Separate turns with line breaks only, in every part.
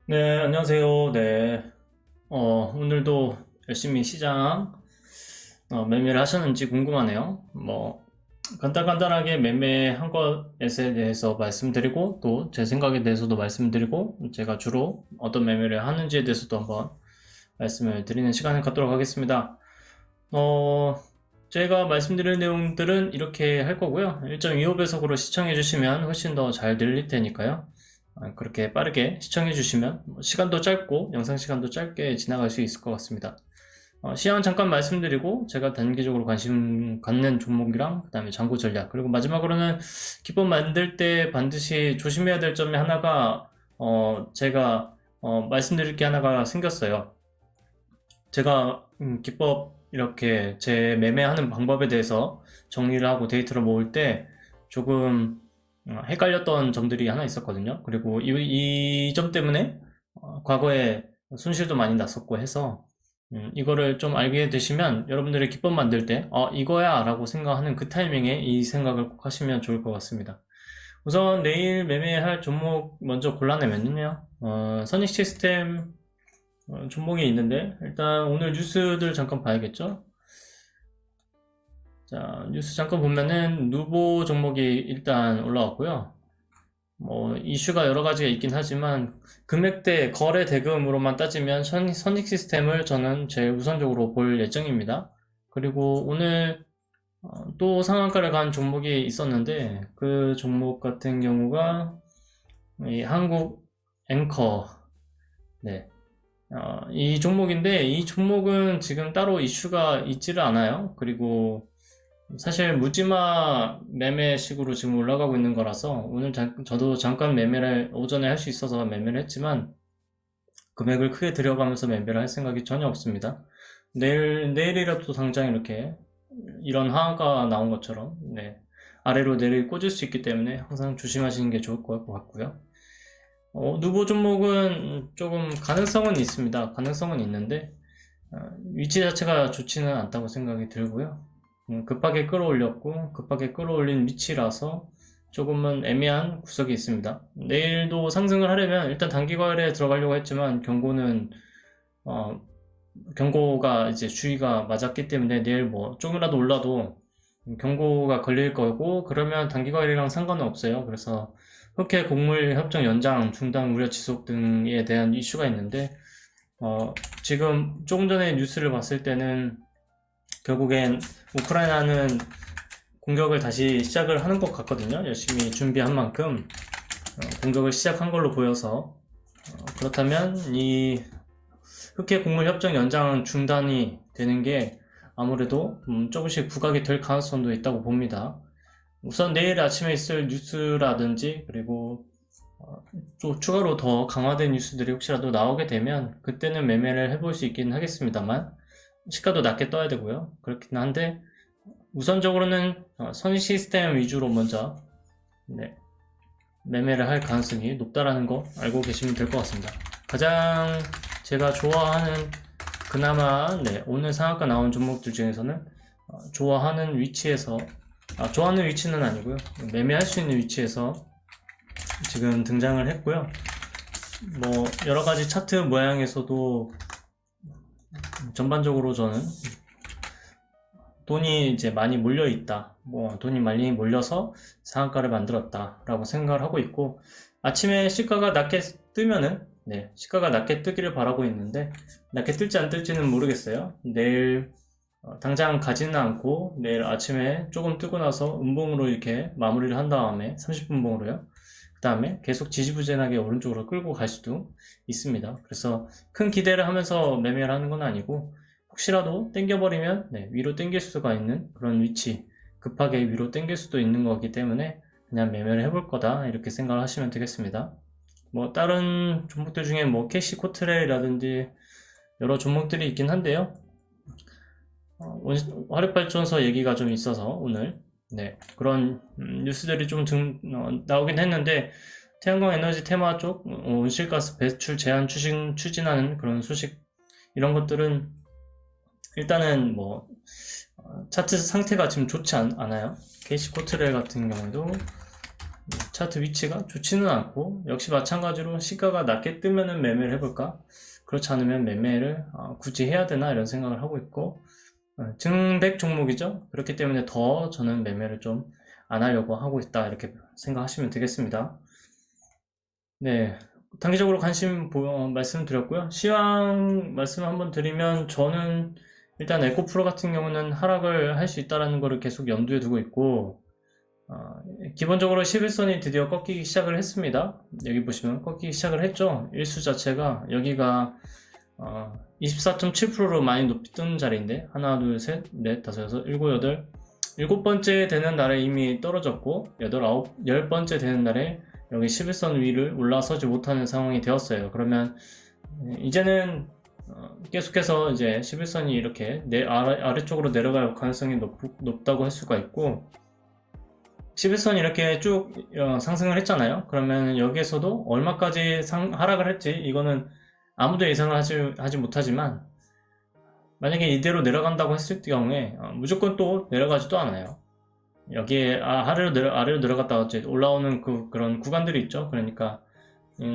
네, 안녕하세요. 네. 오늘도 열심히 시장 매매를 하셨는지 궁금하네요. 간단간단하게 매매한 것에 대해서 말씀드리고, 또 제 생각에 대해서도 말씀드리고, 제가 주로 어떤 매매를 하는지에 대해서도 한번 말씀을 드리는 시간을 갖도록 하겠습니다. 어, 제가 말씀드릴 내용들은 이렇게 할 거고요. 1.25배속으로 시청해 주시면 훨씬 더 잘 들릴 테니까요. 그렇게 빠르게 시청해 주시면 시간도 짧고 영상 시간도 짧게 지나갈 수 있을 것 같습니다. 시황 잠깐 말씀드리고, 제가 단기적으로 관심 갖는 종목이랑 그 다음에 장구 전략, 그리고 마지막으로는 기법 만들 때 반드시 조심해야 될 점이 하나가, 제가 말씀드릴 게 하나가 생겼어요. 제가 기법 이렇게 제 매매하는 방법에 대해서 정리를 하고 데이터를 모을 때 조금 헷갈렸던 점들이 하나 있었거든요. 그리고 이 점 때문에 과거에 손실도 많이 났었고 해서, 이거를 좀 알게 되시면 여러분들이 기법 만들 때 이거야 라고 생각하는 그 타이밍에 이 생각을 꼭 하시면 좋을 것 같습니다. 우선 내일 매매할 종목 먼저 골라내면요, 선익 시스템 종목이 있는데, 일단 오늘 뉴스들 잠깐 봐야겠죠. 자, 뉴스 잠깐 보면은 누보 종목이 일단 올라왔고요. 이슈가 여러 가지가 있긴 하지만 금액대 거래 대금으로만 따지면 선익 시스템을 저는 제일 우선적으로 볼 예정입니다. 그리고 오늘 또 상한가를 간 종목이 있었는데, 그 종목 같은 경우가 이 한국 앵커. 네. 이 종목인데, 이 종목은 지금 따로 이슈가 있지를 않아요. 그리고 사실 묻지마 매매식으로 지금 올라가고 있는 거라서, 오늘 저도 잠깐 매매를 오전에 할 수 있어서 매매를 했지만 금액을 크게 들여가면서 매매를 할 생각이 전혀 없습니다. 내일이라도 당장 이렇게 이런 하한가 나온 것처럼, 네, 아래로 내릴 꽂을 수 있기 때문에 항상 조심하시는 게 좋을 것 같고요. 누보 종목은 조금 가능성은 있습니다. 가능성은 있는데 위치 자체가 좋지는 않다고 생각이 들고요. 급하게 끌어올렸고, 급하게 끌어올린 위치라서 조금은 애매한 구석이 있습니다. 내일도 상승을 하려면 일단 단기 거래에 들어가려고 했지만 어, 경고가 이제 주의가 맞았기 때문에 내일 조금이라도 올라도 경고가 걸릴 거고, 그러면 단기 거래랑 상관은 없어요. 그래서 흑해 곡물 협정 연장, 중단 우려 지속 등에 대한 이슈가 있는데, 지금 조금 전에 뉴스를 봤을 때는 결국엔 우크라이나는 공격을 다시 시작을 하는 것 같거든요. 열심히 준비한 만큼 공격을 시작한 걸로 보여서, 그렇다면 이 흑해 곡물 협정 연장 중단이 되는 게 아무래도 조금씩 부각이 될 가능성도 있다고 봅니다. 우선 내일 아침에 있을 뉴스라든지, 그리고 또 추가로 더 강화된 뉴스들이 혹시라도 나오게 되면 그때는 매매를 해볼 수 있긴 하겠습니다만, 시가도 낮게 떠야 되고요. 그렇긴 한데 우선적으로는 선의 시스템 위주로 먼저, 네, 매매를 할 가능성이 높다라는 거 알고 계시면 될 것 같습니다. 가장 제가 좋아하는, 그나마 네, 오늘 상한가 나온 종목들 중에서는 좋아하는 위치에서, 좋아하는 위치는 아니고요, 매매할 수 있는 위치에서 지금 등장을 했고요. 여러가지 차트 모양에서도 전반적으로 저는 돈이 이제 많이 몰려 있다, 돈이 많이 몰려서 상한가를 만들었다 라고 생각을 하고 있고, 아침에 시가가 낮게 뜨면은, 네, 시가가 낮게 뜨기를 바라고 있는데 낮게 뜰지 안 뜰지는 모르겠어요. 내일 당장 가지는 않고 내일 아침에 조금 뜨고 나서 음봉으로 이렇게 마무리를 한 다음에 30분봉으로요, 그 다음에 계속 지지부진하게 오른쪽으로 끌고 갈 수도 있습니다. 그래서 큰 기대를 하면서 매매를 하는 건 아니고, 혹시라도 땡겨버리면 위로 땡길 수가 있는 그런 위치, 급하게 위로 땡길 수도 있는 거기 때문에 그냥 매매를 해볼 거다 이렇게 생각을 하시면 되겠습니다. 다른 종목들 중에 캐시 코트레이라든지 여러 종목들이 있긴 한데요. 화력발전소 얘기가 좀 있어서 오늘, 네, 그런 뉴스들이 좀 나오긴 했는데, 태양광 에너지 테마 쪽 온실가스 배출 제한 추진하는 그런 소식, 이런 것들은 일단은 차트 상태가 지금 좋지 않아요. KC 코트레일 같은 경우도 차트 위치가 좋지는 않고, 역시 마찬가지로 시가가 낮게 뜨면은 매매를 해볼까? 그렇지 않으면 매매를 굳이 해야 되나 이런 생각을 하고 있고, 증백 종목이죠. 그렇기 때문에 더 저는 매매를 좀 안 하려고 하고 있다 이렇게 생각하시면 되겠습니다. 네, 단기적으로 말씀드렸고요. 시황 말씀 한번 드리면, 저는 일단 에코프로 같은 경우는 하락을 할 수 있다는 거를 계속 염두에 두고 있고, 기본적으로 11선이 드디어 꺾이기 시작을 했습니다. 여기 보시면 꺾이기 시작을 했죠. 일수 자체가 여기가 24.7%로 많이 높이 뜬 자리인데, 하나, 둘, 셋, 넷, 다섯, 여섯, 일곱, 여덟, 일곱 번째 되는 날에 이미 떨어졌고, 여덟, 아홉, 열 번째 되는 날에 여기 11선 위를 올라서지 못하는 상황이 되었어요. 그러면 이제는 계속해서 이제 11선이 이렇게 아래쪽으로 내려갈 가능성이 높다고 할 수가 있고, 11선이 이렇게 쭉 상승을 했잖아요. 그러면 여기에서도 얼마까지 하락을 할지 이거는 아무도 예상을 하지 못하지만, 만약에 이대로 내려간다고 했을 경우에 무조건 또 내려가지도 않아요. 여기에 아래로 내려갔다가 올라오는 그런 구간들이 있죠. 그러니까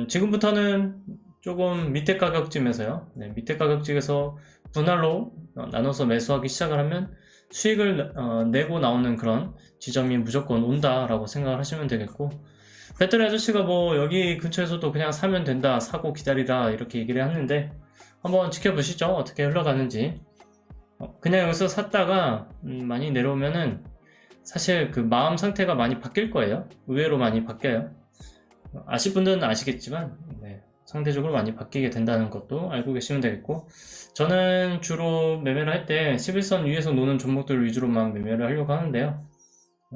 지금부터는 조금 밑에 가격쯤에서요. 네, 밑에 가격쯤에서 분할로 나눠서 매수하기 시작을 하면 수익을 내고 나오는 그런 지점이 무조건 온다라고 생각을 하시면 되겠고, 배터리 아저씨가 뭐 여기 근처에서도 그냥 사면 된다, 사고 기다리라 이렇게 얘기를 했는데, 한번 지켜보시죠. 어떻게 흘러가는지. 그냥 여기서 샀다가 많이 내려오면은 사실 그 마음 상태가 많이 바뀔 거예요. 의외로 많이 바뀌어요. 아실 분들은 아시겠지만, 네, 상대적으로 많이 바뀌게 된다는 것도 알고 계시면 되겠고, 저는 주로 매매를 할 때 11선 위에서 노는 종목들 위주로만 매매를 하려고 하는데요.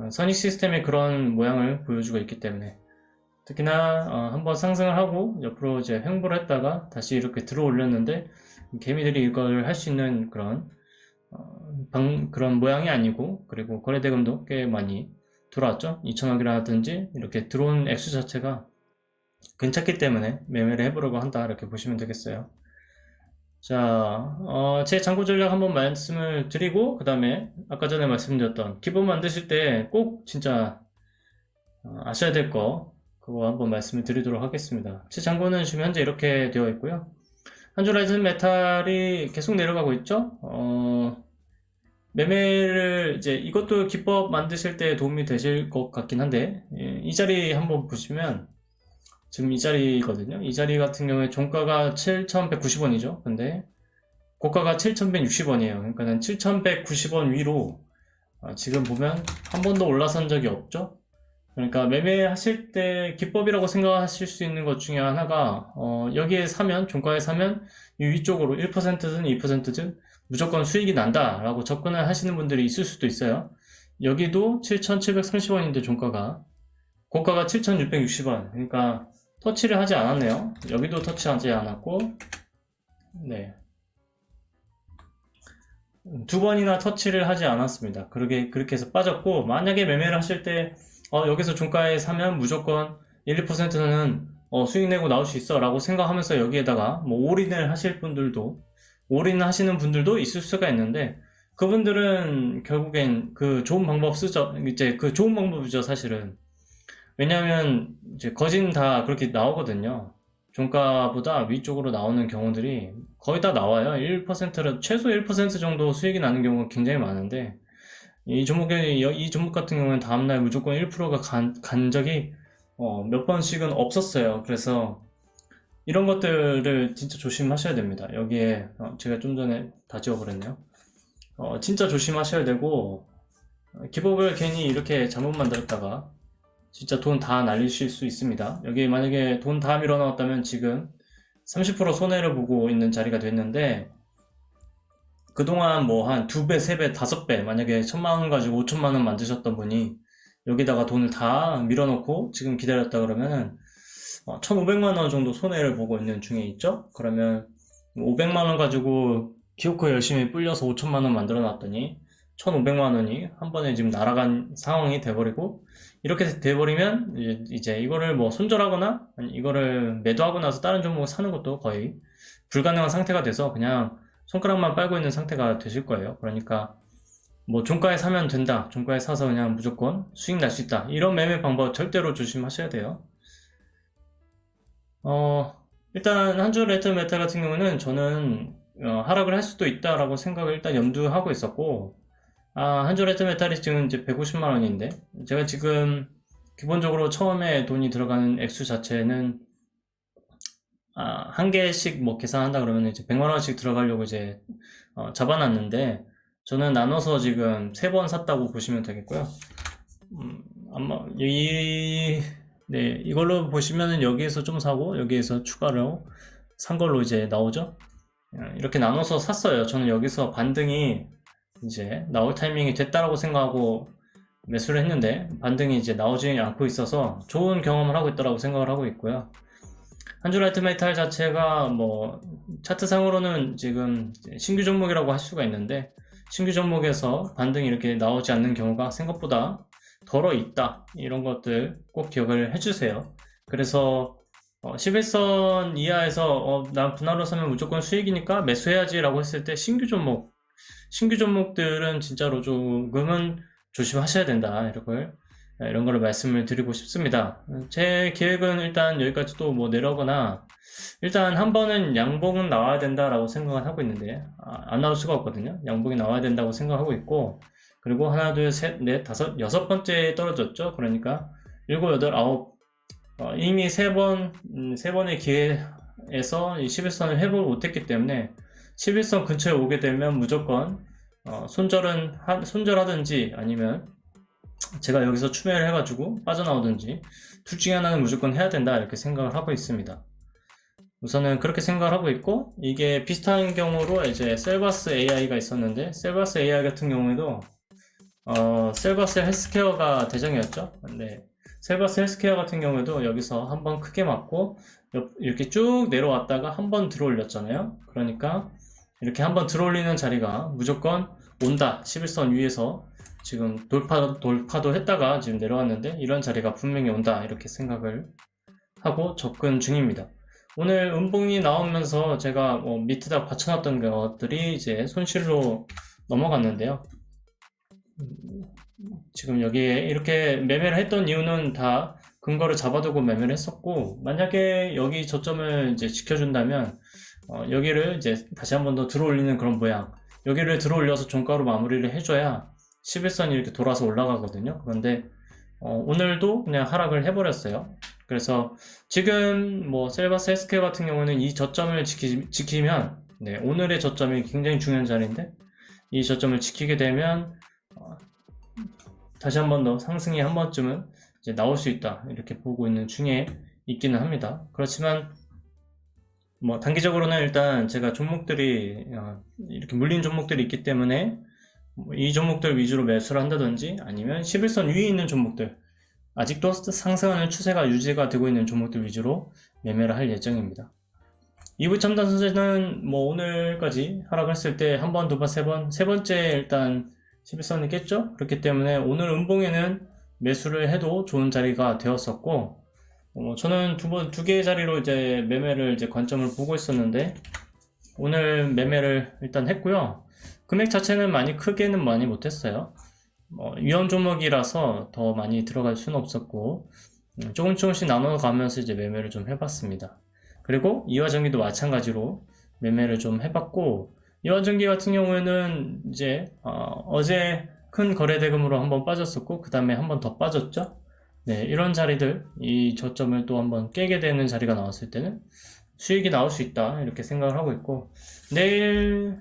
선익 시스템이 그런 모양을 보여주고 있기 때문에, 특히나 한번 상승을 하고 옆으로 이제 횡보를 했다가 다시 이렇게 들어 올렸는데, 개미들이 이걸 할 수 있는 그런 모양이 아니고, 그리고 거래대금도 꽤 많이 들어왔죠. 2천억이라든지 이렇게 들어온 액수 자체가 괜찮기 때문에 매매를 해보려고 한다 이렇게 보시면 되겠어요. 자, 제 장고 전략 한번 말씀을 드리고, 그 다음에 아까 전에 말씀드렸던 기본 만드실 때 꼭 진짜 아셔야 될 거, 그거 한번 말씀을 드리도록 하겠습니다. 제 장고는 지금 현재 이렇게 되어 있고요. 한주라이즌 메탈이 계속 내려가고 있죠. 매매를 이제 이것도 기법 만드실 때 도움이 되실 것 같긴 한데, 이 자리 한번 보시면 지금 이 자리거든요. 이 자리 같은 경우에 종가가 7,190원이죠. 근데 고가가 7,160원이에요. 그러니까는 7,190원 위로 지금 보면 한 번도 올라선 적이 없죠. 그러니까 매매하실 때 기법이라고 생각하실 수 있는 것 중에 하나가, 여기에 사면, 종가에 사면 이 위쪽으로 1%든 2%든 무조건 수익이 난다 라고 접근을 하시는 분들이 있을 수도 있어요. 여기도 7,730원인데 종가가, 고가가 7,660원. 그러니까 터치를 하지 않았네요. 여기도 터치하지 않았고, 네, 두 번이나 터치를 하지 않았습니다. 그렇게 해서 빠졌고, 만약에 매매를 하실 때 여기서 종가에 사면 무조건 1, 2%는 수익 내고 나올 수 있어 라고 생각하면서 여기에다가 뭐 올인을 하시는 분들도 있을 수가 있는데, 그분들은 결국엔 그 좋은 방법 쓰죠. 이제 그 좋은 방법이죠, 사실은. 왜냐하면 이제 거진 다 그렇게 나오거든요. 종가보다 위쪽으로 나오는 경우들이 거의 다 나와요. 1%라 최소 1% 정도 수익이 나는 경우가 굉장히 많은데, 이 종목 같은 경우는 다음날 무조건 1%가 간 적이 몇 번씩은 없었어요. 그래서 이런 것들을 진짜 조심하셔야 됩니다. 여기에 제가 좀 전에 다 지워버렸네요. 진짜 조심하셔야 되고, 기법을 괜히 이렇게 잘못 만들었다가 진짜 돈 다 날리실 수 있습니다. 여기 만약에 돈 다 밀어넣었다면 지금 30% 손해를 보고 있는 자리가 됐는데, 그동안 뭐 한 2배, 3배, 5배, 만약에 1,000만원 가지고 5천만원 만드셨던 분이 여기다가 돈을 다 밀어넣고 지금 기다렸다 그러면은 1,500만원 정도 손해를 보고 있는 중에 있죠? 그러면 500만원 가지고 기어코 열심히 불려서 5천만원 만들어 놨더니 1,500만원이 한 번에 지금 날아간 상황이 돼버리고, 이렇게 돼버리면 이제 이거를 뭐 손절하거나 아니 이거를 매도하고 나서 다른 종목을 사는 것도 거의 불가능한 상태가 돼서 그냥 손가락만 빨고 있는 상태가 되실 거예요. 그러니까 뭐 종가에 사면 된다. 종가에 사서 그냥 무조건 수익 날 수 있다. 이런 매매 방법 절대로 조심하셔야 돼요. 어, 일단 한 주 레트 메탈 같은 경우는 저는 하락을 할 수도 있다라고 생각을 일단 염두하고 있었고, 한 주 레트 메탈이 지금 이제 150만 원인데, 제가 지금 기본적으로 처음에 돈이 들어가는 액수 자체는 한 개씩 뭐 계산한다 그러면 이제 100만 원씩 들어가려고 이제 잡아놨는데, 저는 나눠서 지금 3번 샀다고 보시면 되겠고요. 아마 네, 이걸로 보시면은 여기에서 좀 사고 여기에서 추가로 산 걸로 이제 나오죠. 이렇게 나눠서 샀어요. 저는 여기서 반등이 이제 나올 타이밍이 됐다라고 생각하고 매수를 했는데 반등이 이제 나오지 않고 있어서 좋은 경험을 하고 있다라고 생각을 하고 있고요. 한줄 알트메탈 자체가 뭐 차트상으로는 지금 신규 종목이라고 할 수가 있는데 신규 종목에서 반등이 이렇게 나오지 않는 경우가 생각보다 덜어 있다. 이런 것들 꼭 기억을 해주세요. 그래서 11선 이하에서 난 분할로 사면 무조건 수익이니까 매수해야지 라고 했을 때 신규 종목들은 진짜로 조금은 조심하셔야 된다. 이런 거를 말씀을 드리고 싶습니다. 제 계획은 일단 여기까지 또 뭐 내려오거나 일단 한 번은 양봉은 나와야 된다라고 생각을 하고 있는데 안 나올 수가 없거든요. 양봉이 나와야 된다고 생각하고 있고 그리고 하나, 둘, 셋, 넷, 다섯, 6번째 떨어졌죠. 그러니까 7, 8, 9 이미 세 번의 기회에서 11선을 회복을 못했기 때문에 11선 근처에 오게 되면 무조건 손절하든지 아니면 제가 여기서 추매를 해가지고 빠져나오든지 둘 중에 하나는 무조건 해야 된다 이렇게 생각을 하고 있습니다. 우선은 그렇게 생각을 하고 있고 이게 비슷한 경우로 이제 셀바스 AI가 있었는데 셀바스 AI 같은 경우에도 셀바스 헬스케어가 대장이었죠. 근데 셀바스 헬스케어 같은 경우에도 여기서 한번 크게 맞고 이렇게 쭉 내려왔다가 한번 들어올렸잖아요. 그러니까 이렇게 한번 들어올리는 자리가 무조건 온다. 11선 위에서 지금 돌파도 했다가 지금 내려왔는데 이런 자리가 분명히 온다. 이렇게 생각을 하고 접근 중입니다. 오늘 음봉이 나오면서 제가 밑에다 받쳐놨던 것들이 이제 손실로 넘어갔는데요. 지금 여기에 이렇게 매매를 했던 이유는 다 근거를 잡아두고 매매를 했었고 만약에 여기 저점을 이제 지켜준다면 여기를 이제 다시 한 번 더 들어올리는 그런 모양 여기를 들어올려서 종가로 마무리를 해줘야 11선이 이렇게 돌아서 올라가거든요. 그런데 오늘도 그냥 하락을 해버렸어요. 그래서 지금 뭐 셀바스 헬스케어 같은 경우는 이 저점을 지키면 네, 오늘의 저점이 굉장히 중요한 자리인데 이 저점을 지키게 되면 다시 한 번 더 상승이 한 번쯤은 이제 나올 수 있다 이렇게 보고 있는 중에 있기는 합니다. 그렇지만 뭐 단기적으로는 일단 제가 종목들이 이렇게 물린 종목들이 있기 때문에 이 종목들 위주로 매수를 한다든지 아니면 11선 위에 있는 종목들 아직도 상승하는 추세가 유지가 되고 있는 종목들 위주로 매매를 할 예정입니다. 2부 첨단 선세는 뭐 오늘까지 하락했을 때 한 번, 두 번, 세 번째 일단 11선이 깼죠. 그렇기 때문에 오늘 음봉에는 매수를 해도 좋은 자리가 되었었고 저는 두 개의 자리로 이제 매매를 이제 관점을 보고 있었는데 오늘 매매를 일단 했고요. 금액 자체는 크게는 많이 못했어요. 위험 종목이라서 더 많이 들어갈 수는 없었고 조금씩 나눠가면서 이제 매매를 좀 해봤습니다. 그리고 이화전기도 마찬가지로 매매를 좀 해봤고 이화전기 같은 경우에는 이제 어제 큰 거래대금으로 한번 빠졌었고 그 다음에 한번 더 빠졌죠. 네, 이런 자리들 이 저점을 또 한번 깨게 되는 자리가 나왔을 때는 수익이 나올 수 있다 이렇게 생각을 하고 있고 내일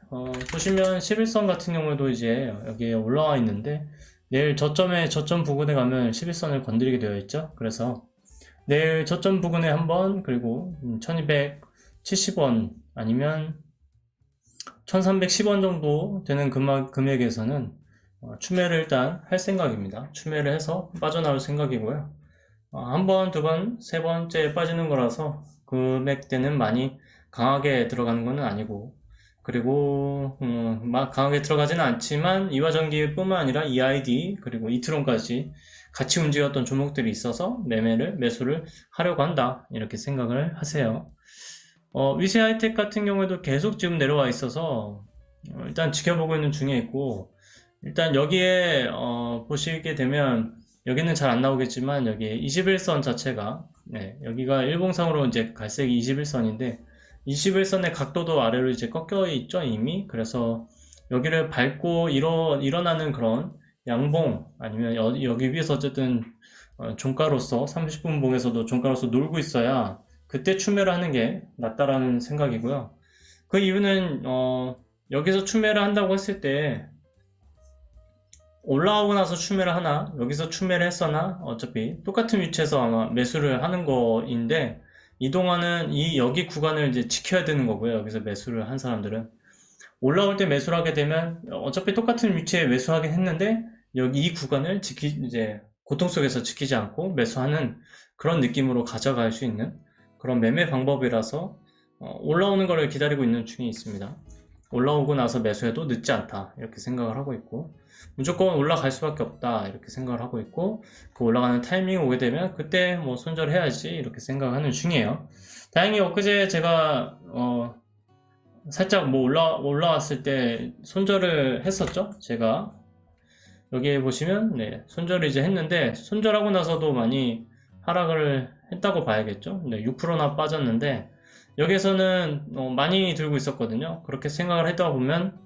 보시면 11선 같은 경우에도 이제 여기에 올라와 있는데 내일 저점 부근에 가면 11선을 건드리게 되어 있죠. 그래서 내일 저점 부근에 한번 그리고 1270원 아니면 1310원 정도 되는 금액에서는 추매를 일단 할 생각입니다. 추매를 해서 빠져나올 생각이고요. 한 번, 두 번, 세 번째 빠지는 거라서 금액대는 많이 강하게 들어가는 건 아니고 그리고 막 강하게 들어가지는 않지만 이화전기 뿐만 아니라 EID 그리고 이트론까지 같이 움직였던 종목들이 있어서 매수를 하려고 한다 이렇게 생각을 하세요. 위세하이텍 같은 경우에도 계속 지금 내려와 있어서 일단 지켜보고 있는 중에 있고 일단 여기에 보시게 되면 여기는 잘 안 나오겠지만 여기 21선 자체가 여기가 일봉상으로 이제 갈색이 21선인데 21선의 각도도 아래로 이제 꺾여 있죠 이미. 그래서 여기를 밟고 일어나는 그런 양봉 아니면 여기 위에서 어쨌든 종가로서 30분 봉에서도 종가로서 놀고 있어야 그때 추매를 하는 게 낫다라는 생각이고요. 그 이유는 여기서 추매를 한다고 했을 때 올라오고 나서 추매를 하나 여기서 추매를 했거나 어차피 똑같은 위치에서 아마 매수를 하는 거인데 이동안은 여기 구간을 이제 지켜야 되는 거고요. 여기서 매수를 한 사람들은 올라올 때 매수를 하게 되면 어차피 똑같은 위치에 매수하긴 했는데 여기 이 구간을 이제 고통 속에서 지키지 않고 매수하는 그런 느낌으로 가져갈 수 있는 그런 매매 방법이라서 올라오는 거를 기다리고 있는 중에 있습니다. 올라오고 나서 매수해도 늦지 않다 이렇게 생각을 하고 있고 무조건 올라갈 수밖에 없다 이렇게 생각을 하고 있고 그 올라가는 타이밍이 오게 되면 그때 뭐 손절해야지 이렇게 생각하는 중이에요. 다행히 엊그제 제가 살짝 뭐 올라왔을 때 손절을 했었죠. 제가 여기에 보시면 손절을 이제 했는데 손절하고 나서도 많이 하락을 했다고 봐야겠죠. 6%나 빠졌는데 여기에서는 많이 들고 있었거든요. 그렇게 생각을 했다 보면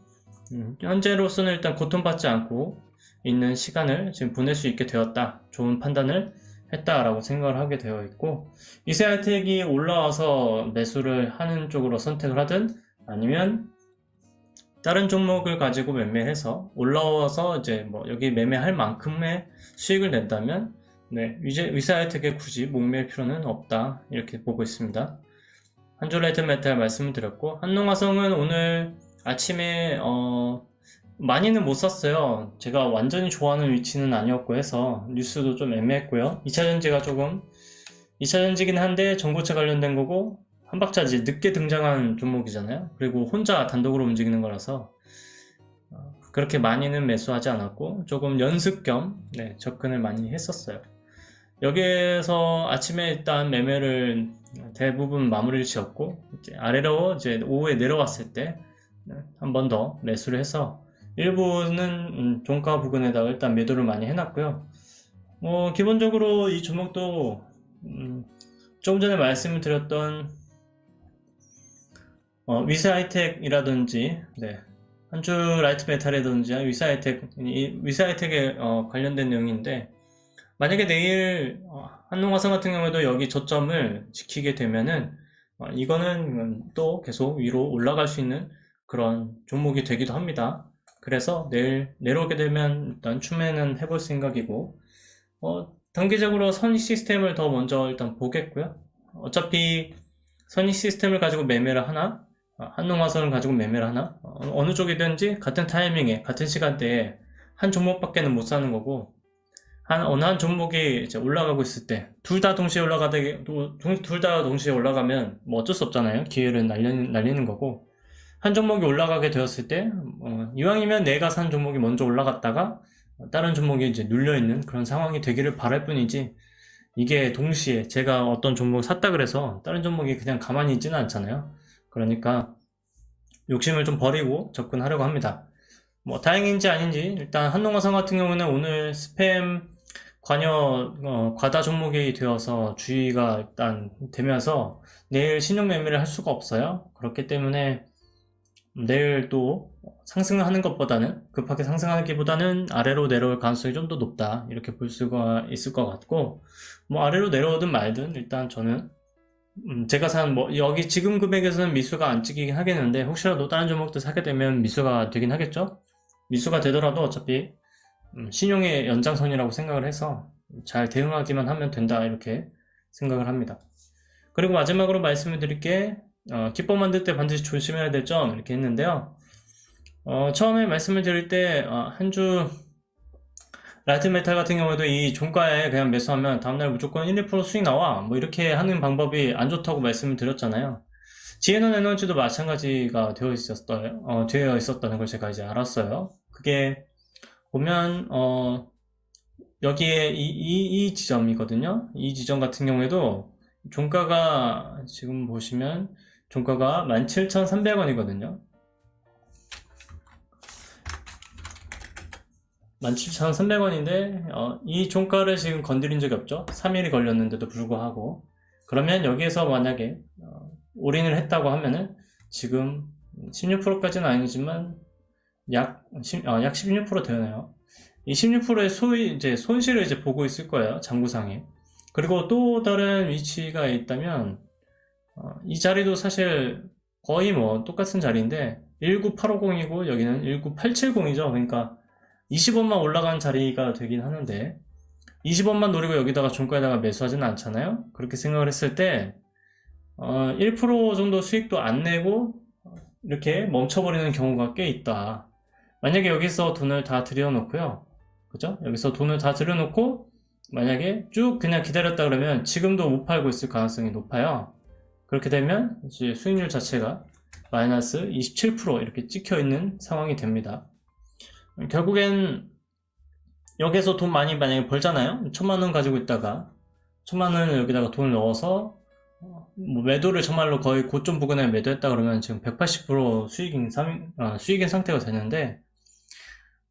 현재로서는 일단 고통받지 않고 있는 시간을 지금 보낼 수 있게 되었다. 좋은 판단을 했다라고 생각을 하게 되어 있고 이세알텍이 올라와서 매수를 하는 쪽으로 선택을 하든 아니면 다른 종목을 가지고 매매해서 올라와서 이제 뭐 여기 매매할 만큼의 수익을 낸다면 위세알텍에 굳이 목매일 필요는 없다 이렇게 보고 있습니다. 한줄 라이트메탈 말씀을 드렸고 한농화성은 오늘 아침에 많이는 못 샀어요. 제가 완전히 좋아하는 위치는 아니었고 해서 뉴스도 좀 애매했고요. 2차전지가 조금 2차전지긴 한데 전고체 관련된 거고 한 박자 이제 늦게 등장한 종목이잖아요. 그리고 혼자 단독으로 움직이는 거라서 그렇게 많이는 매수하지 않았고 조금 연습 겸 접근을 많이 했었어요. 여기에서 아침에 일단 매매를 대부분 마무리를 지었고 이제 아래로 이제 오후에 내려왔을 때 한 번 더 매수를 해서 일부는 종가 부근에다가 일단 매도를 많이 해놨고요. 기본적으로 이 종목도 조금 전에 말씀을 드렸던 위스하이텍이라든지 한주 라이트메탈이라든지 위스하이텍에 관련된 내용인데 만약에 내일 한농화성 같은 경우에도 여기 저점을 지키게 되면은 이거는 또 계속 위로 올라갈 수 있는 그런 종목이 되기도 합니다. 그래서 내일 내려오게 되면 일단 추매는 해볼 생각이고 단기적으로 선익 시스템을 더 먼저 일단 보겠고요. 어차피 선익 시스템을 가지고 매매를 하나 한농화성을 가지고 매매를 하나 어느 쪽이든지 같은 타이밍에 같은 시간대에 한 종목밖에는 못 사는 거고 어느 한 종목이 이제 올라가고 있을 때 둘 다 동시에 올라가면 뭐 어쩔 수 없잖아요. 기회를 날리는 거고 한 종목이 올라가게 되었을 때 이왕이면 내가 산 종목이 먼저 올라갔다가 다른 종목이 이제 눌려있는 그런 상황이 되기를 바랄 뿐이지 이게 동시에 제가 어떤 종목을 샀다 그래서 다른 종목이 그냥 가만히 있지는 않잖아요. 그러니까 욕심을 좀 버리고 접근하려고 합니다. 뭐 다행인지 아닌지 일단 한농화성 같은 경우는 오늘 스팸 관여 과다 종목이 되어서 주의가 일단 되면서 내일 신용 매매를 할 수가 없어요. 그렇기 때문에 내일 또 상승을 하는 것보다는 급하게 상승하기보다는 아래로 내려올 가능성이 좀 더 높다 이렇게 볼 수가 있을 것 같고 뭐 아래로 내려오든 말든 일단 저는 제가 산 여기 지금 금액에서는 미수가 안 찍히긴 하겠는데 혹시라도 다른 종목도 사게 되면 미수가 되긴 하겠죠. 미수가 되더라도 어차피 신용의 연장선이라고 생각을 해서 잘 대응하기만 하면 된다 이렇게 생각을 합니다. 그리고 마지막으로 말씀을 드릴 게 기법 만들 때 반드시 조심해야 될 점 이렇게 했는데요. 처음에 말씀을 드릴 때 한주 라이트메탈 같은 경우에도 이 종가에 그냥 매수하면 다음날 무조건 1, 2% 수익 나와 뭐 이렇게 하는 방법이 안 좋다고 말씀을 드렸잖아요. 지에넌 에너지도 마찬가지가 되어 있었다는 걸 제가 이제 알았어요. 그게 보면 여기에 이 지점이거든요. 이 지점 같은 경우에도 종가가 지금 보시면 종가가 17,300원이거든요. 17,300원인데 이 종가를 지금 건드린 적이 없죠. 3일이 걸렸는데도 불구하고. 그러면 여기에서 만약에 올인을 했다고 하면은 지금 16%까지는 아니지만 약 16% 되나요? 이 16%의 이제 손실을 이제 보고 있을 거예요. 장부상에. 그리고 또 다른 위치가 있다면 이 자리도 사실 거의 뭐 똑같은 자리인데 19850이고 여기는 19870이죠. 그러니까 20원만 올라간 자리가 되긴 하는데 20원만 노리고 여기다가 종가에다가 매수하지는 않잖아요. 그렇게 생각을 했을 때 1% 정도 수익도 안 내고 이렇게 멈춰버리는 경우가 꽤 있다. 만약에 여기서 돈을 다 들여놓고요. 그죠? 여기서 돈을 다 들여놓고 만약에 쭉 그냥 기다렸다 그러면 지금도 못 팔고 있을 가능성이 높아요. 그렇게 되면 이제 수익률 자체가 마이너스 27% 이렇게 찍혀 있는 상황이 됩니다. 결국엔 여기서 돈 많이 만약에 벌잖아요. 1000만원 가지고 있다가 1000만원을 여기다가 돈을 넣어서 뭐 매도를 정말로 거의 고점 부근에 매도했다 그러면 지금 180% 수익인 상태가 되는데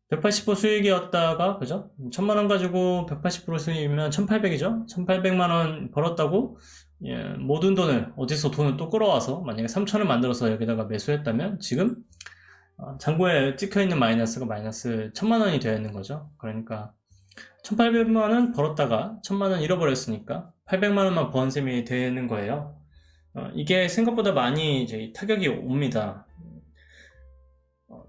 180% 수익이었다가 그죠? 1000만원 가지고 180% 수익이면 1800이죠? 1800만원 벌었다고 모든 돈을 어디서 돈을 또 끌어와서 만약에 3000을 만들어서 여기다가 매수했다면 지금 잔고에 찍혀있는 마이너스가 마이너스 1000만원이 되어 있는 거죠. 그러니까 1800만원 벌었다가 1000만원 잃어버렸으니까 800만원만 번 셈이 되는 거예요. 이게 생각보다 많이 이제 타격이 옵니다.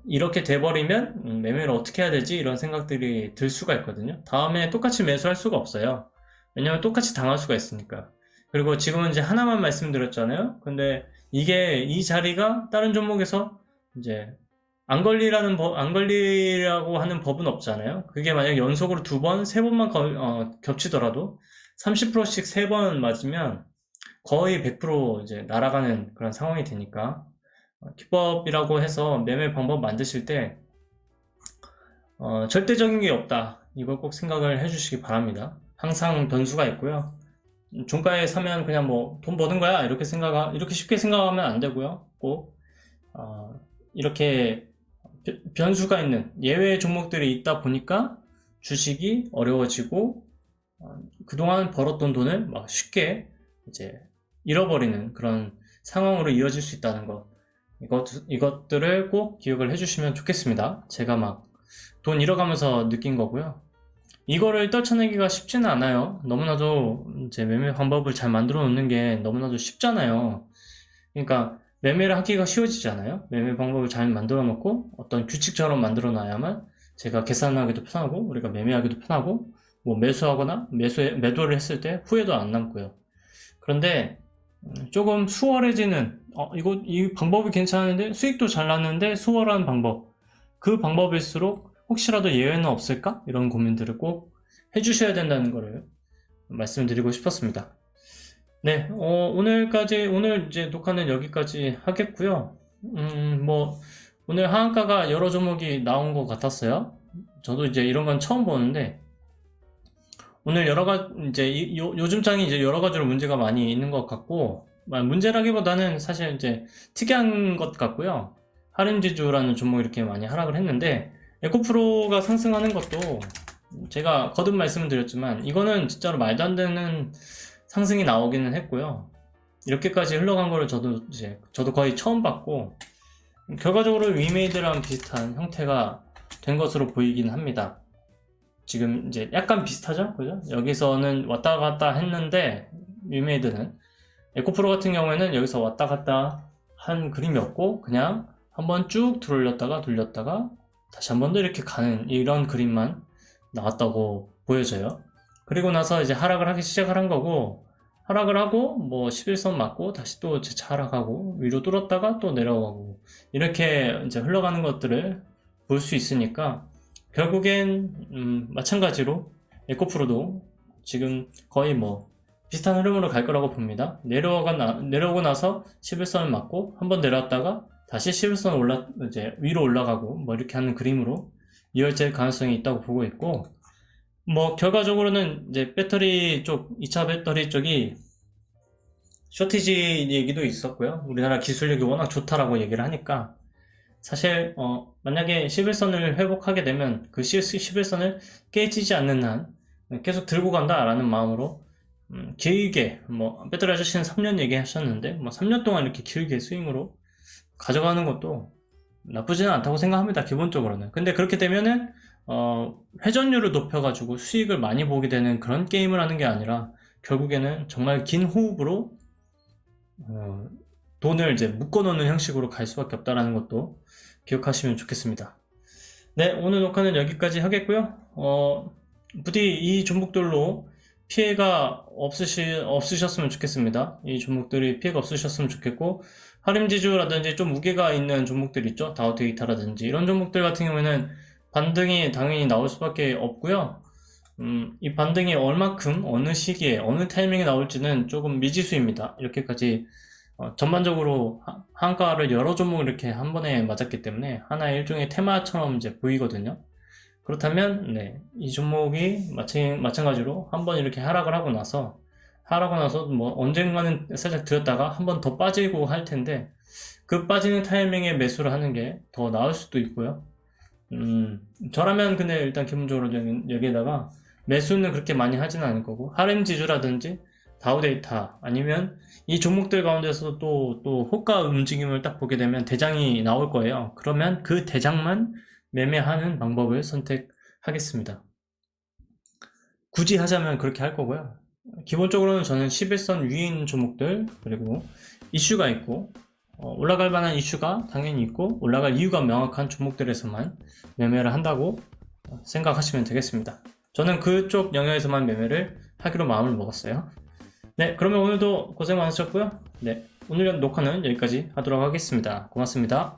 이렇게 돼버리면 매매를 어떻게 해야 되지? 이런 생각들이 들 수가 있거든요. 다음에 똑같이 매수할 수가 없어요. 왜냐면 똑같이 당할 수가 있으니까. 그리고 지금은 이제 하나만 말씀드렸잖아요. 근데 이게 이 자리가 다른 종목에서 이제 안 걸리라고 하는 법은 없잖아요. 그게 만약 연속으로 2번, 3번만 겹치더라도 30%씩 3번 맞으면 거의 100% 이제 날아가는 그런 상황이 되니까 기법이라고 해서 매매 방법 만드실 때 절대적인 게 없다. 이걸 꼭 생각을 해주시기 바랍니다. 항상 변수가 있고요. 종가에 사면 그냥 뭐 돈 버는 거야 이렇게 쉽게 생각하면 안 되고요. 꼭 이렇게 변수가 있는 예외 종목들이 있다 보니까 주식이 어려워지고 그동안 벌었던 돈을 막 쉽게 이제 잃어버리는 그런 상황으로 이어질 수 있다는 것. 이것들을 꼭 기억을 해주시면 좋겠습니다. 제가 막 돈 잃어가면서 느낀 거고요. 이거를 떨쳐내기가 쉽지는 않아요. 너무나도 이제 매매 방법을 잘 만들어 놓는 게 너무나도 쉽잖아요. 그러니까 매매를 하기가 쉬워지잖아요. 매매 방법을 잘 만들어 놓고 어떤 규칙처럼 만들어 놔야만 제가 계산하기도 편하고 우리가 매매하기도 편하고 뭐 매수하거나 매도를 했을 때 후회도 안 남고요. 그런데 조금 수월해지는 이 방법이 괜찮은데 수익도 잘 났는데 수월한 방법, 그 방법일수록 혹시라도 예외는 없을까? 이런 고민들을 꼭 해주셔야 된다는 거를 말씀드리고 싶었습니다. 네, 오늘 이제 녹화는 여기까지 하겠고요. 뭐 오늘 하한가가 여러 종목이 나온 것 같았어요. 저도 이제 이런 건 처음 보는데 오늘 이제 요즘 장이 이제 여러 가지로 문제가 많이 있는 것 같고 문제라기보다는 사실 이제 특이한 것 같고요. 할인지주라는 종목이 이렇게 많이 하락을 했는데 에코프로가 상승하는 것도 제가 거듭 말씀을 드렸지만 이거는 진짜로 말도 안 되는 상승이 나오기는 했고요. 이렇게까지 흘러간 거를 저도 거의 처음 봤고 결과적으로 위메이드랑 비슷한 형태가 된 것으로 보이긴 합니다. 지금 이제 약간 비슷하죠? 그죠? 여기서는 왔다 갔다 했는데 위메이드는 에코프로 같은 경우에는 여기서 왔다 갔다 한 그림이었고 그냥 한번 쭉 돌렸다가 다시 한 번 더 이렇게 가는 이런 그림만 나왔다고 보여져요. 그리고 나서 이제 하락을 하기 시작을 한 거고 하락을 하고 뭐 11선 맞고 다시 또 재차 하락하고 위로 뚫었다가 또 내려가고 이렇게 이제 흘러가는 것들을 볼 수 있으니까 결국엔 마찬가지로 에코프로도 지금 거의 뭐 비슷한 흐름으로 갈 거라고 봅니다. 내려오고 나서 11선을 맞고 한번 내려왔다가 다시 11선 이제 위로 올라가고 뭐 이렇게 하는 그림으로 이어질 가능성이 있다고 보고 있고 뭐 결과적으로는 이제 배터리 쪽 2차 배터리 쪽이 쇼티지 얘기도 있었고요. 우리나라 기술력이 워낙 좋다라고 얘기를 하니까 사실 만약에 11선을 회복하게 되면 그 11선을 깨지지 않는 한 계속 들고 간다라는 마음으로 길게 배터리 아저씨는 3년 얘기하셨는데 3년 동안 이렇게 길게 스윙으로 가져가는 것도 나쁘지는 않다고 생각합니다. 기본적으로는. 근데 그렇게 되면은 회전율을 높여가지고 수익을 많이 보게 되는 그런 게임을 하는 게 아니라 결국에는 정말 긴 호흡으로 돈을 이제 묶어놓는 형식으로 갈 수밖에 없다는 것도 기억하시면 좋겠습니다. 네, 오늘 녹화는 여기까지 하겠고요. 부디 이 종목들로 피해가 없으셨으면 좋겠습니다. 이 종목들이 피해가 없으셨으면 좋겠고, 하림지주라든지 좀 무게가 있는 종목들 있죠? 다우데이터라든지 이런 종목들 같은 경우에는 반등이 당연히 나올 수밖에 없고요. 이 반등이 얼마큼, 어느 시기에, 어느 타이밍에 나올지는 조금 미지수입니다. 이렇게까지 전반적으로 한가를 여러 종목 이렇게 한 번에 맞았기 때문에 하나의 일종의 테마처럼 이제 보이거든요. 그렇다면 이 종목이 마찬가지로 한 번 이렇게 하락을 하고 나서 언젠가는 살짝 들었다가 한 번 더 빠지고 할 텐데 그 빠지는 타이밍에 매수를 하는 게 더 나을 수도 있고요. 저라면 근데 일단 기본적으로 여기에다가 매수는 그렇게 많이 하지는 않을 거고, 하림지주라든지 다우데이터 아니면 이 종목들 가운데서 또 호가 움직임을 딱 보게 되면 대장이 나올 거예요. 그러면 그 대장만 매매하는 방법을 선택하겠습니다. 굳이 하자면 그렇게 할 거고요. 기본적으로는 저는 11선 위에 있는 종목들, 그리고 이슈가 있고 올라갈 만한 이슈가 당연히 있고 올라갈 이유가 명확한 종목들에서만 매매를 한다고 생각하시면 되겠습니다. 저는 그쪽 영역에서만 매매를 하기로 마음을 먹었어요. 네, 그러면 오늘도 고생 많으셨고요. 네, 오늘 녹화는 여기까지 하도록 하겠습니다. 고맙습니다.